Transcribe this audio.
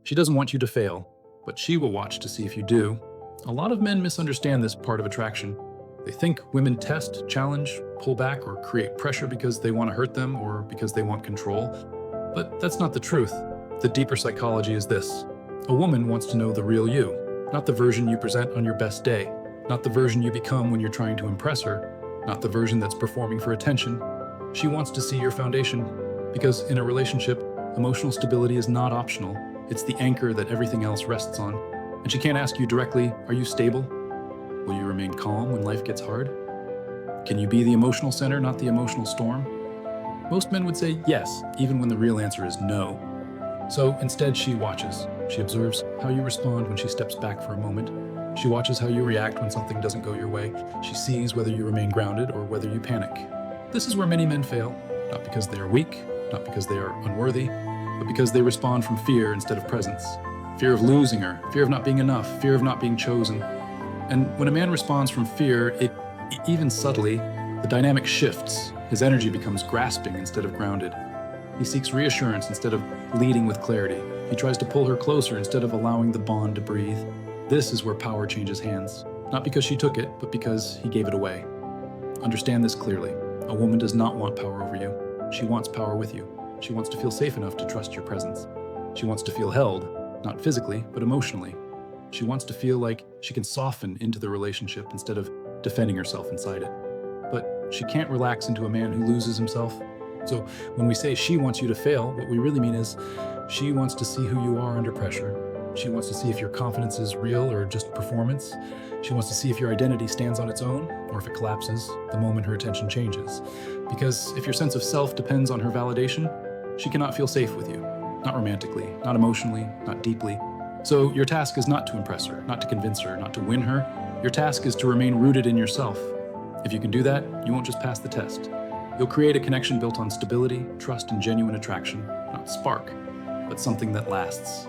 She doesn't want you to fail, but she will watch to see if you do. A lot of men misunderstand this part of attraction. They think women test, challenge, pull back, or create pressure because they want to hurt them or because they want control. But that's not the truth. The deeper psychology is this. A woman wants to know the real you, not the version you present on your best day, not the version you become when you're trying to impress her, not the version that's performing for attention. She wants to see your foundation, because in a relationship, emotional stability is not optional. It's the anchor that everything else rests on. And she can't ask you directly, are you stable? Will you remain calm when life gets hard? Can you be the emotional center, not the emotional storm? Most men would say yes, even when the real answer is no. So instead, she watches. She observes how you respond when she steps back for a moment. She watches how you react when something doesn't go your way. She sees whether you remain grounded or whether you panic. This is where many men fail, not because they are weak, not because they are unworthy, but because they respond from fear instead of presence. Fear of losing her, fear of not being enough, fear of not being chosen. And when a man responds from fear, even subtly, the dynamic shifts. His energy becomes grasping instead of grounded. He seeks reassurance instead of leading with clarity. He tries to pull her closer instead of allowing the bond to breathe. This is where power changes hands, not because she took it, but because he gave it away. Understand this clearly. A woman does not want power over you. She wants power with you. She wants to feel safe enough to trust your presence. She wants to feel held, not physically, but emotionally. She wants to feel like she can soften into the relationship instead of defending herself inside it. But she can't relax into a man who loses himself. So when we say she wants you to fail, what we really mean is she wants to see who you are under pressure. She wants to see if your confidence is real or just performance. She wants to see if your identity stands on its own or if it collapses the moment her attention changes. Because if your sense of self depends on her validation, she cannot feel safe with you. Not romantically, not emotionally, not deeply. So your task is not to impress her, not to convince her, not to win her. Your task is to remain rooted in yourself. If you can do that, you won't just pass the test. You'll create a connection built on stability, trust, and genuine attraction, not spark, but something that lasts.